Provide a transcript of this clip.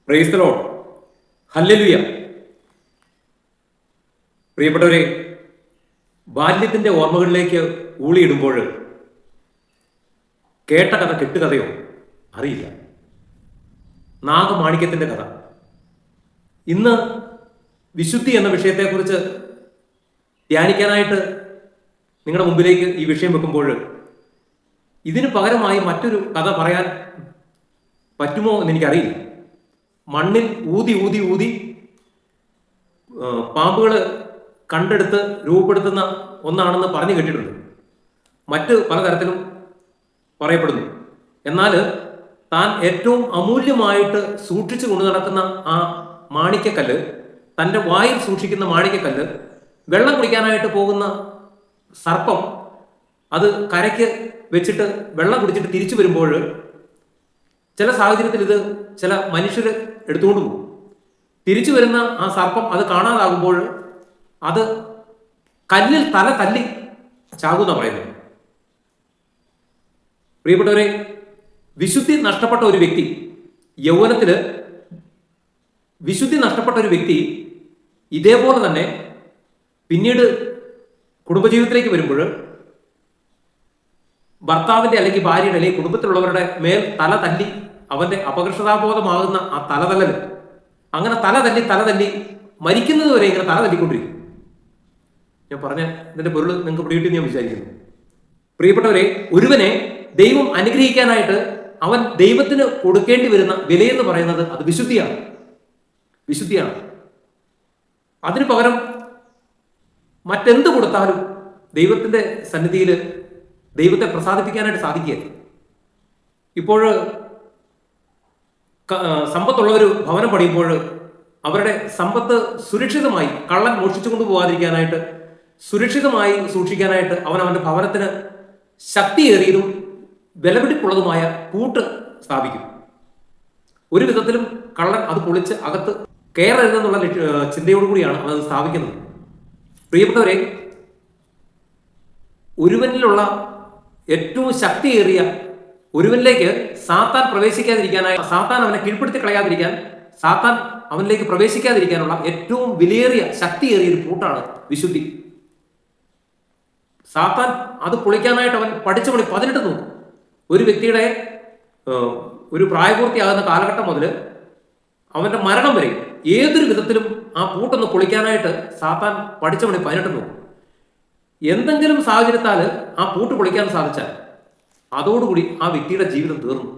Praise the Lord. Hallelujah. പ്രിയപ്പെട്ടവരെ, ബാല്യത്തിന്റെ ഓർമ്മകളിലേക്ക് ഊളിയിടുമ്പോൾ കേട്ട കഥ കെട്ടുകഥയോ അറിയില്ല. നാഗമാണിക്യത്തിന്റെ കഥ. ഇന്ന് വിശുദ്ധി എന്ന വിഷയത്തെക്കുറിച്ച് ധ്യാനിക്കാനായിട്ട് നിങ്ങളുടെ മുമ്പിലേക്ക് ഈ വിഷയം വെക്കുമ്പോൾ ഇതിന് പകരമായി മറ്റൊരു കഥ പറയാൻ പറ്റുമോ എന്ന് എനിക്കറിയില്ല. മണ്ണിൽ ഊതി ഊതി ഊതി പാമ്പുകൾ കണ്ടെടുത്ത് രൂപപ്പെടുത്തുന്ന ഒന്നാണെന്ന് പറഞ്ഞു കേട്ടിട്ടുണ്ട്. മറ്റ് പലതരത്തിലും പറയപ്പെടുന്നു. എന്നാൽ താൻ ഏറ്റവും അമൂല്യമായിട്ട് സൂക്ഷിച്ചു കൊണ്ടു നടക്കുന്ന ആ മാണിക്യക്കല്ല്, തൻ്റെ വായിൽ സൂക്ഷിക്കുന്ന മാണിക്യക്കല്ല്, വെള്ളം കുടിക്കാനായിട്ട് പോകുന്ന സർപ്പം അത് കരയ്ക്ക് വെച്ചിട്ട് വെള്ളം കുടിച്ചിട്ട് തിരിച്ചു വരുമ്പോൾ ചില സാഹചര്യത്തിൽ ഇത് ചില മനുഷ്യർ എടുത്തുകൊണ്ട് പോകും. തിരിച്ചു വരുന്ന ആ സർപ്പം അത് കാണാതാകുമ്പോൾ അത് കല്ലിൽ തല തല്ലി ചാകുന്ന പറയുന്നത്. പ്രിയപ്പെട്ടവരെ, വിശുദ്ധി നഷ്ടപ്പെട്ട ഒരു വ്യക്തി, യൗവനത്തില് വിശുദ്ധി നഷ്ടപ്പെട്ട ഒരു വ്യക്തി ഇതേപോലെ തന്നെ പിന്നീട് കുടുംബജീവിതത്തിലേക്ക് വരുമ്പോൾ ഭർത്താവിന്റെ അല്ലെങ്കിൽ ഭാര്യയുടെ അല്ലെങ്കിൽ കുടുംബത്തിലുള്ളവരുടെ മേൽ തല തല്ലി അവന്റെ അപകർഷതാബോധമാകുന്ന ആ തലതല്ലൽ, അങ്ങനെ തല തല്ലി മരിക്കുന്നത് വരെ ഇങ്ങനെ തല തല്ലിക്കൊണ്ടിരിക്കും. ഞാൻ പറഞ്ഞ ഇതിന്റെ പൊരുൾ നിങ്ങൾക്ക് പിടികിട്ടി ഞാൻ വിചാരിക്കുന്നു. പ്രിയപ്പെട്ടവരെ, ഒരുവനെ ദൈവം അനുഗ്രഹിക്കാനായിട്ട് അവൻ ദൈവത്തിന് കൊടുക്കേണ്ടി വരുന്ന വിലയെന്ന് പറയുന്നത് അത് വിശുദ്ധിയാണ്. അതിനു പകരം മറ്റെന്ത് കൊടുത്താലും ദൈവത്തിന്റെ സന്നിധിയിൽ ദൈവത്തെ പ്രസാദിപ്പിക്കാനായിട്ട് സാധിക്കുക. ഇപ്പോൾ സമ്പത്തുള്ളവർ ഭവനം പണിയുമ്പോൾ അവരുടെ സമ്പത്ത് സുരക്ഷിതമായി കള്ളൻ മോഷ്ടിച്ചു കൊണ്ടുപോകാതിരിക്കാനായിട്ട് സുരക്ഷിതമായി സൂക്ഷിക്കാനായിട്ട് അവൻ അവന്റെ ഭവനത്തിന് ശക്തിയേറിയതും വിലപിടിപ്പുള്ളതുമായ പൂട്ട് സ്ഥാപിക്കും. ഒരു വിധത്തിലും കള്ളൻ അത് പൊളിച്ച് അകത്ത് കയറരുതെന്നുള്ള ചിന്തയോടുകൂടിയാണ് അവൻ സ്ഥാപിക്കുന്നത്. പ്രിയപ്പെട്ടവരെ, ഒരുവനിലുള്ള ഏറ്റവും ശക്തിയേറിയ ഒരുവനിലേക്ക് സാത്താൻ പ്രവേശിക്കാതിരിക്കാനായി, സാത്താൻ അവനെ കീഴ്പ്പെടുത്തി കളയാതിരിക്കാൻ, സാത്താൻ അവനിലേക്ക് പ്രവേശിക്കാതിരിക്കാനുള്ള ഏറ്റവും വിലയേറിയ ശക്തിയേറിയ ഒരു പൂട്ടാണ് വിശുദ്ധി. സാത്താൻ അത് പൊളിക്കാനായിട്ട് അവൻ പഠിച്ച പണി 18 നോക്കും. ഒരു വ്യക്തിയുടെ ഒരു പ്രായപൂർത്തിയാകുന്ന കാലഘട്ടം മുതൽ അവന്റെ മരണം വരെ ഏതൊരു വിധത്തിലും ആ പൂട്ടൊന്ന് പൊളിക്കാനായിട്ട് സാത്താൻ പഠിച്ച പണി 18 നോക്കും. എന്തെങ്കിലും സാഹചര്യത്താൽ ആ പൂട്ട് പൊളിക്കാൻ സാധിച്ചാൽ അതോടുകൂടി ആ വ്യക്തിയുടെ ജീവിതം തീർന്നു.